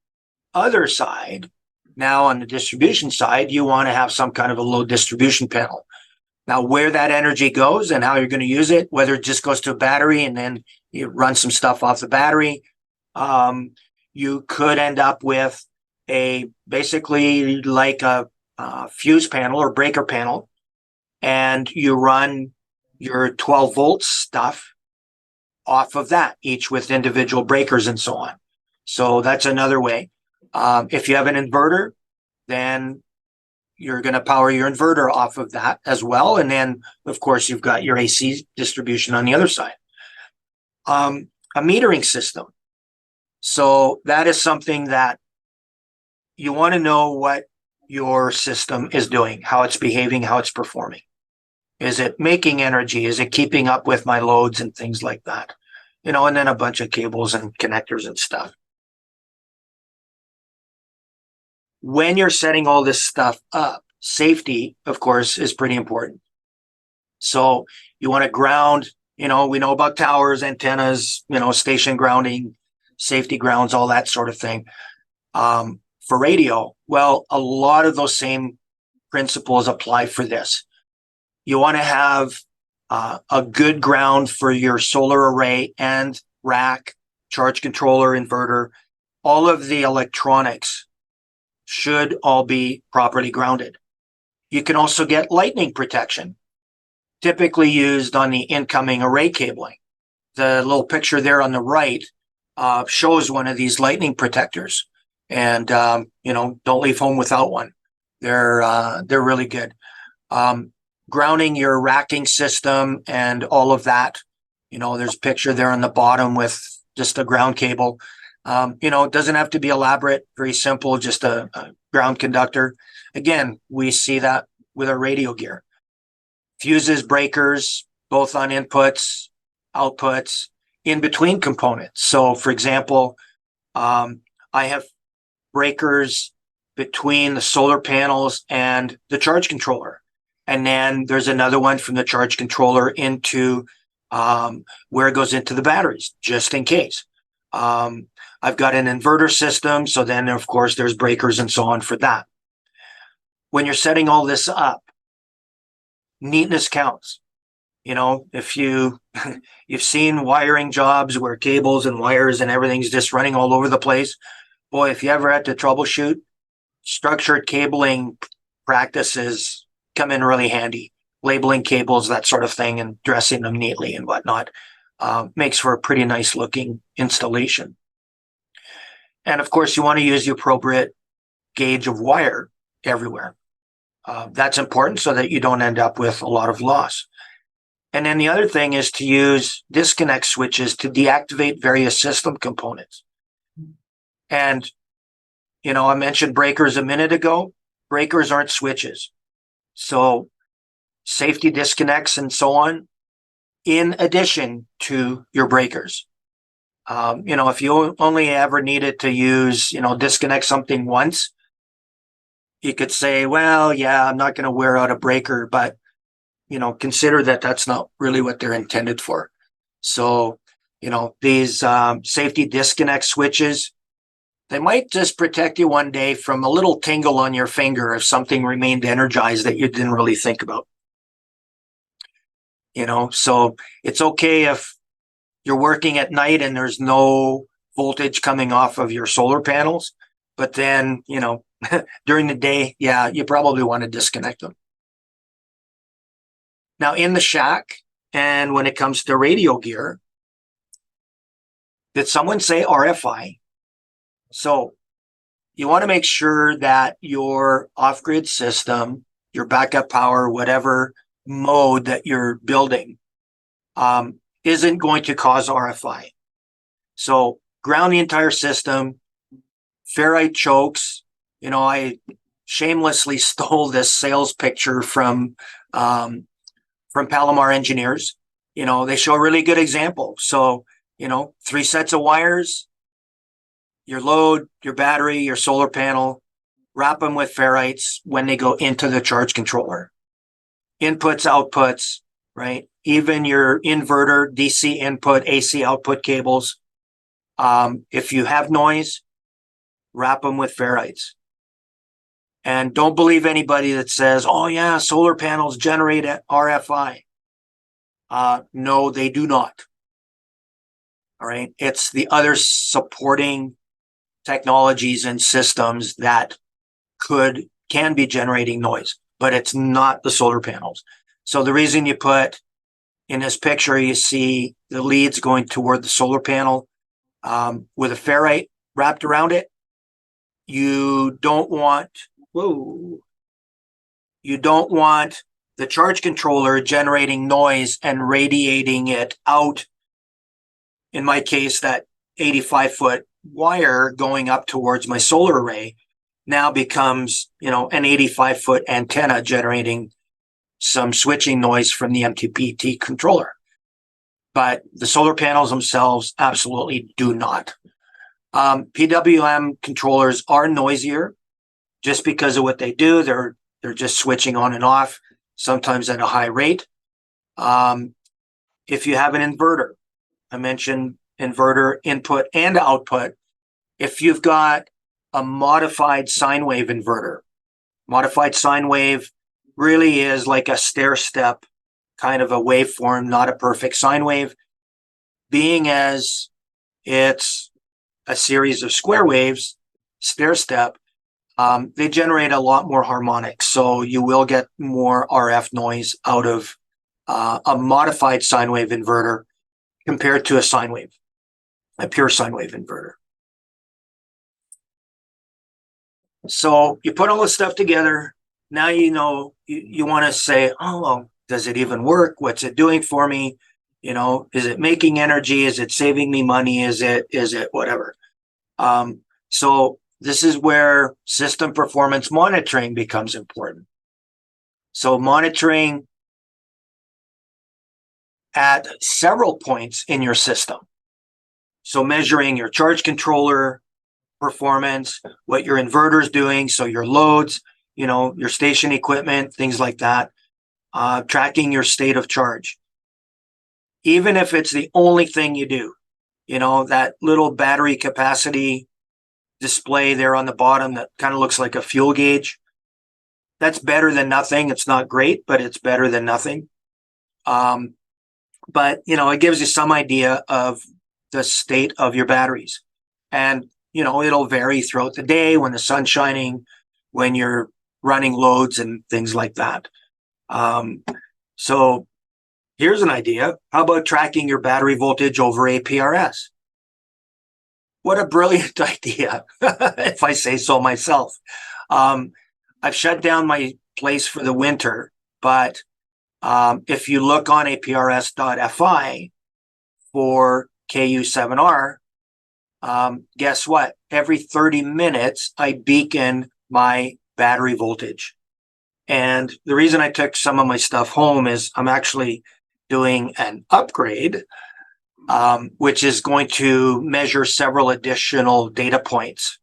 other side, now on the distribution side, you want to have some kind of a load distribution panel. Now, where that energy goes and how you're going to use it, whether it just goes to a battery and then you run some stuff off the battery, you could end up with basically like a fuse panel or breaker panel, and you run your 12 volts stuff off of that, each with individual breakers and so on. So that's another way. If you have an inverter, then you're going to power your inverter off of that as well. And then, of course, you've got your AC distribution on the other side. A metering system. So that is something that you want to know what your system is doing, how it's behaving, how it's performing. Is it making energy? Is it keeping up with my loads and things like that? And then a bunch of cables and connectors and stuff. When you're setting all this stuff up, safety, of course, is pretty important. So you want to ground, we know about towers, antennas, station grounding, safety grounds, all that sort of thing. For radio, well, a lot of those same principles apply for this. You want to have a good ground for your solar array and rack, charge controller, inverter. All of the electronics should all be properly grounded. You can also get lightning protection, typically used on the incoming array cabling. The little picture there on the right shows one of these lightning protectors. And, don't leave home without one. They're really good. Grounding your racking system and all of that. There's a picture there on the bottom with just a ground cable. It doesn't have to be elaborate, very simple, just a ground conductor. Again, we see that with our radio gear. Fuses, breakers, both on inputs, outputs, in between components. So, for example, I have breakers between the solar panels and the charge controller. And then there's another one from the charge controller into where it goes into the batteries, just in case. I've got an inverter system. So then, of course, there's breakers and so on for that. When you're setting all this up, neatness counts. If you've seen wiring jobs where cables and wires and everything's just running all over the place, boy, if you ever had to troubleshoot, structured cabling practices come in really handy. Labeling cables, that sort of thing, and dressing them neatly and whatnot makes for a pretty nice looking installation. And of course, you want to use the appropriate gauge of wire everywhere. That's important so that you don't end up with a lot of loss. And then the other thing is to use disconnect switches to deactivate various system components. And, I mentioned breakers a minute ago. Breakers aren't switches. So safety disconnects and so on, in addition to your breakers. If you only ever needed to use, disconnect something once, you could say, well, yeah, I'm not going to wear out a breaker, but, consider that that's not really what they're intended for. So, these safety disconnect switches, they might just protect you one day from a little tingle on your finger if something remained energized that you didn't really think about. So it's okay if you're working at night and there's no voltage coming off of your solar panels, but then, during the day, yeah, you probably want to disconnect them. Now, in the shack, and when it comes to radio gear, did someone say RFI? So you want to make sure that your off-grid system, your backup power, whatever mode that you're building, isn't going to cause RFI. So ground the entire system, ferrite chokes. I shamelessly stole this sales picture from Palomar Engineers. They show a really good example. So, 3 sets of wires, your load, your battery, your solar panel, wrap them with ferrites when they go into the charge controller. Inputs, outputs, right? Even your inverter, DC input, AC output cables. If you have noise, wrap them with ferrites. And don't believe anybody that says, oh yeah, solar panels generate RFI. No, they do not. All right. It's the other supporting technologies and systems that can be generating noise, but it's not the solar panels. So the reason you put in this picture, you see the leads going toward the solar panel with a ferrite wrapped around it. You don't want the charge controller generating noise and radiating it out. In my case, that 85-foot wire going up towards my solar array now becomes, an 85-foot antenna generating some switching noise from the MPPT controller. But the solar panels themselves absolutely do not. PWM controllers are noisier just because of what they do. They're just switching on and off, sometimes at a high rate. If you have an inverter, I mentioned inverter input and output. If you've got a modified sine wave inverter, modified sine wave really is like a stair step kind of a waveform, not a perfect sine wave, being as it's a series of square waves, stair step. They generate a lot more harmonics, so you will get more RF noise out of a modified sine wave inverter compared to a pure sine wave inverter. So you put all this stuff together. Now you know you want to say, oh, well, does it even work? What's it doing for me? Is it making energy? Is it saving me money? Is it whatever? So this is where system performance monitoring becomes important. So monitoring at several points in your system. So measuring your charge controller performance, what your inverter is doing, so your loads, your station equipment, things like that, tracking your state of charge. Even if it's the only thing you do, that little battery capacity display there on the bottom that kind of looks like a fuel gauge, that's better than nothing. It's not great, but it's better than nothing. But it gives you some idea of the state of your batteries. And it'll vary throughout the day when the sun's shining, when you're running loads and things like that. So here's an idea. How about tracking your battery voltage over APRS? What a brilliant idea, if I say so myself. I've shut down my place for the winter, but if you look on APRS.fi for KU7R, guess what? Every 30 minutes, I beacon my battery voltage. And the reason I took some of my stuff home is I'm actually doing an upgrade, which is going to measure several additional data points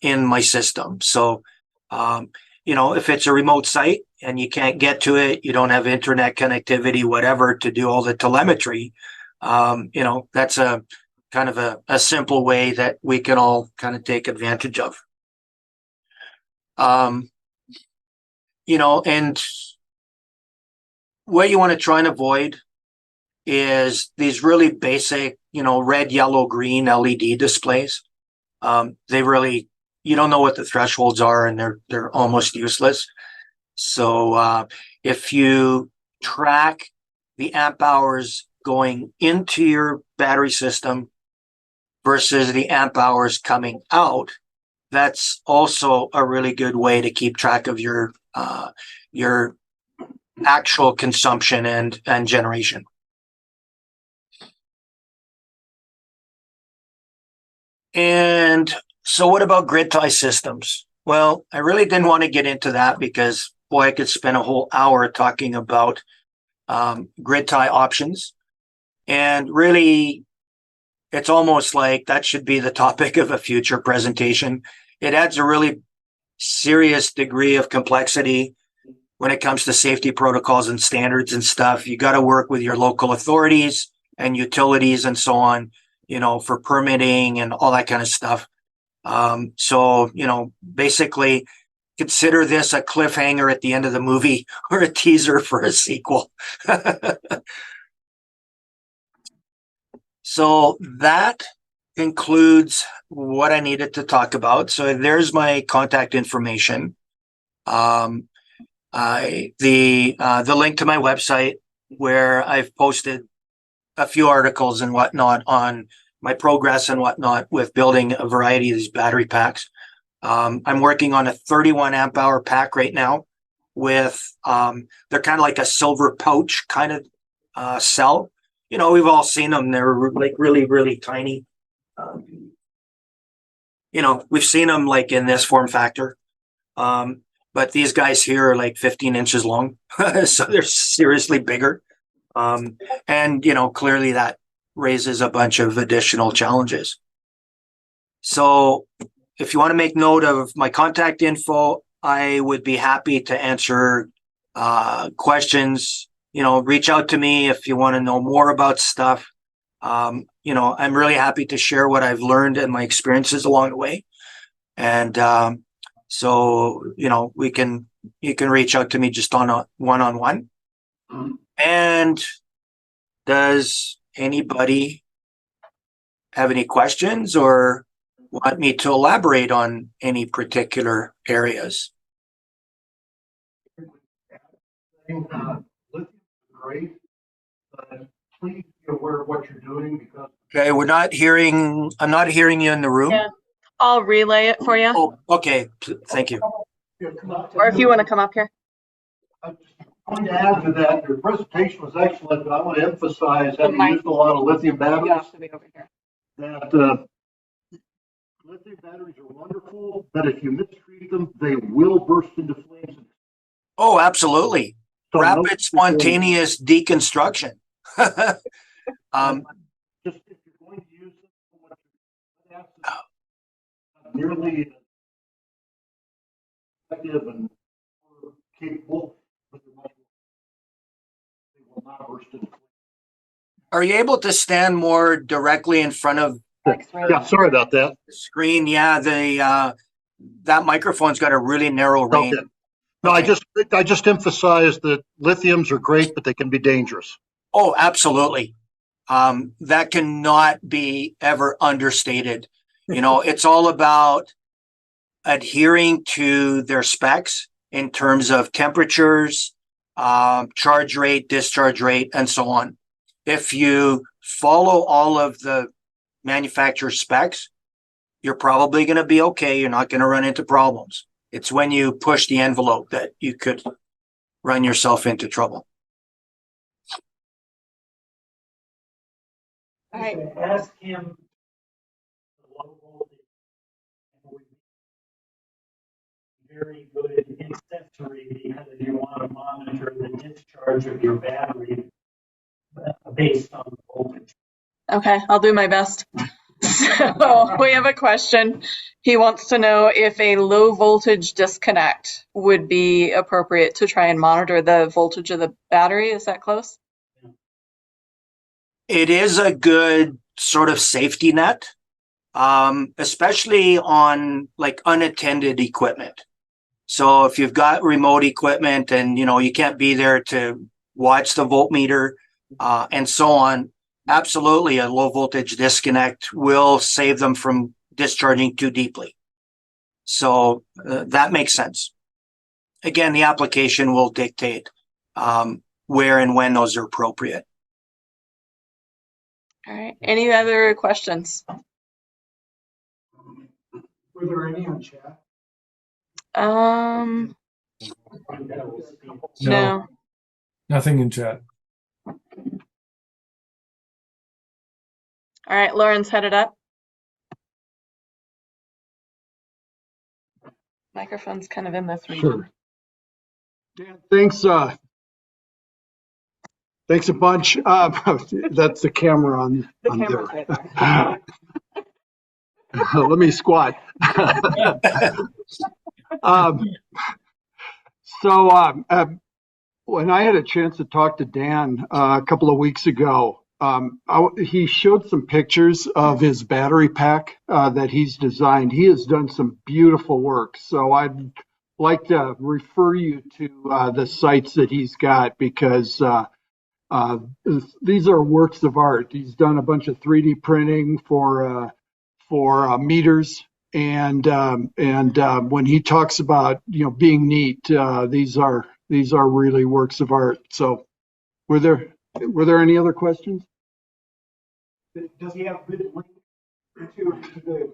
in my system. So, if it's a remote site and you can't get to it, you don't have internet connectivity, whatever, to do all the telemetry, that's a kind of a simple way that we can all kind of take advantage of. And what you want to try and avoid is these really basic, red, yellow, green LED displays. You don't know what the thresholds are, and they're almost useless. So if you track the amp hours going into your battery system versus the amp hours coming out, that's also a really good way to keep track of your actual consumption and generation. And so what about grid tie systems? Well, I really didn't want to get into that because, boy, I could spend a whole hour talking about grid tie options. And really, it's almost like that should be the topic of a future presentation. It adds a really serious degree of complexity when it comes to safety protocols and standards and stuff. You got to work with your local authorities and utilities and so on, for permitting and all that kind of stuff. So, basically consider this a cliffhanger at the end of the movie or a teaser for a sequel. So that concludes what I needed to talk about. So there's my contact information. The link to my website where I've posted a few articles and whatnot on my progress and whatnot with building a variety of these battery packs. I'm working on a 31 amp hour pack right now with, they're kind of like a silver pouch kind of cell. We've all seen them. They're like really, really tiny. We've seen them like in this form factor. But these guys here are like 15 inches long. So they're seriously bigger. And clearly that raises a bunch of additional challenges. So if you want to make note of my contact info, I would be happy to answer questions. Reach out to me if you want to know more about stuff. I'm really happy to share what I've learned and my experiences along the way. And so, you can reach out to me just on a one-on-one. And does anybody have any questions or want me to elaborate on any particular areas? Great, but please be aware of what you're doing because. Okay, I'm not hearing you in the room. Yeah. I'll relay it for you, Oh, okay. Thank you. or if you want to come up here. I'm just going to add to that, your presentation was excellent, but I want to emphasize that you mic. used a lot of lithium Yeah, batteries. should be over here. That lithium batteries are wonderful, but if you mistreat them, they will burst into flames. Oh, absolutely. So Rapid, spontaneous deconstruction. just if you're going to use them, nearly effective and capable, but they will not burst into flames. Are you able to stand more directly in front of Yeah, sorry about that. the screen? Yeah, that microphone's got a really narrow range. Okay. No, Okay. I just emphasized that lithiums are great, but they can be dangerous. Oh, absolutely. That cannot be ever understated. It's all about adhering to their specs in terms of temperatures, charge rate, discharge rate, and so on. If you follow all of the manufacturer specs, you're probably going to be okay. You're not going to run into problems. It's when you push the envelope that you could run yourself into trouble. All right. Ask him the low voltage and would be very good accessory because you want to monitor the discharge of your battery based on the voltage. Okay, I'll do my best. So we have a question. He wants to know if a low voltage disconnect would be appropriate to try and monitor the voltage of the battery. Is that close? It is a good sort of safety net, especially on like unattended equipment. So if you've got remote equipment and you can't be there to watch the voltmeter and so on, absolutely a low voltage disconnect will save them from discharging too deeply. So that makes sense. Again, the application will dictate where and when those are appropriate. All right. Any other questions? Were there any on chat? No. Nothing in chat. All right, Lauren's headed up. Microphone's kind of in this region. Sure. Dan, thanks a bunch. That's the camera on camera's there. right there. Let me squat. When I had a chance to talk to Dan a couple of weeks ago, he showed some pictures of his battery pack that he's designed. He has done some beautiful work. So I'd like to refer you to the sites that he's got because these are works of art. He's done a bunch of 3D printing for meters, and when he talks about being neat, these are really works of art. So, were there any other questions? Does he have good link to the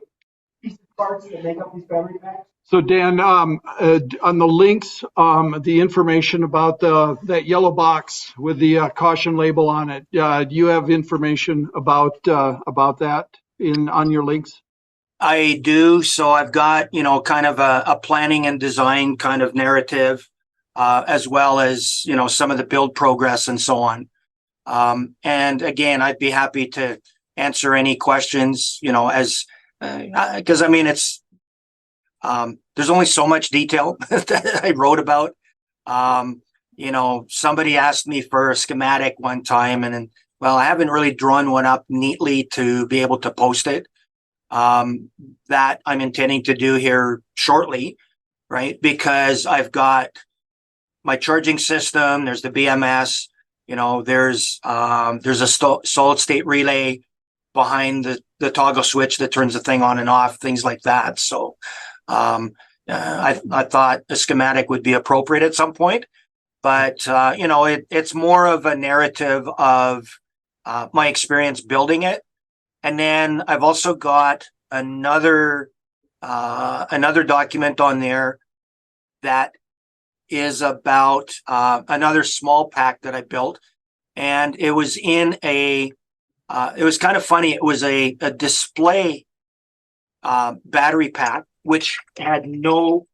piece of parts that make up these battery packs? So Dan, on the links, the information about that yellow box with the caution label on it, do you have information about that on your links? I do. So I've got, kind of a planning and design kind of narrative, as well as, some of the build progress and so on. And again, I'd be happy to answer any questions, because it's, there's only so much detail that I wrote about. Somebody asked me for a schematic one time and well, I haven't really drawn one up neatly to be able to post it. That I'm intending to do here shortly, right? Because I've got my charging system, there's the BMS, there's a solid state relay behind the toggle switch that turns the thing on and off, things like that. So I thought a schematic would be appropriate at some point, but it's more of a narrative of my experience building it. And then I've also got another another document on there that is about another small pack that I built. And it was in it was kind of funny. It was a display battery pack, which had no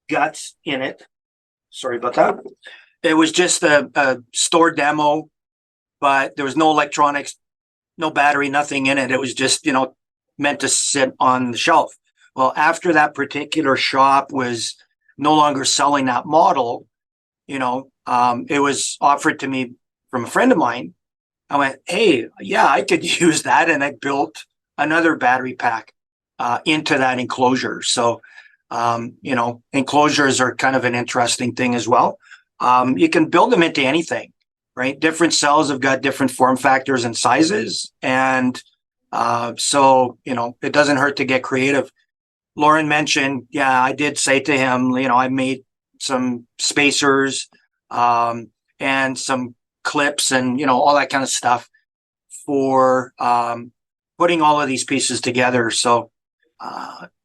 guts in it. Sorry about that. It was just a store demo, but there was no electronics, no battery, nothing in it. It was just, meant to sit on the shelf. Well, after that particular shop was no longer selling that model, it was offered to me from a friend of mine. I went, hey, yeah, I could use that. And I built another battery pack into that enclosure. So, enclosures are kind of an interesting thing as well. You can build them into anything, right? Different cells have got different form factors and sizes. And so, it doesn't hurt to get creative. Lauren mentioned, yeah, I did say to him, I made some spacers and some clips and, all that kind of stuff for putting all of these pieces together. So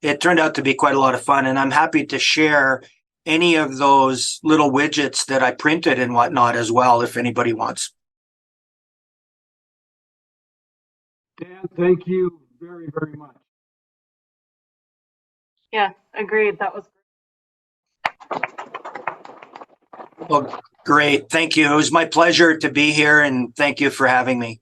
it turned out to be quite a lot of fun. And I'm happy to share any of those little widgets that I printed and whatnot as well, if anybody wants. Dan, thank you very, very much. Yeah, agreed. That was Well, great. Thank you. It was my pleasure to be here, and thank you for having me.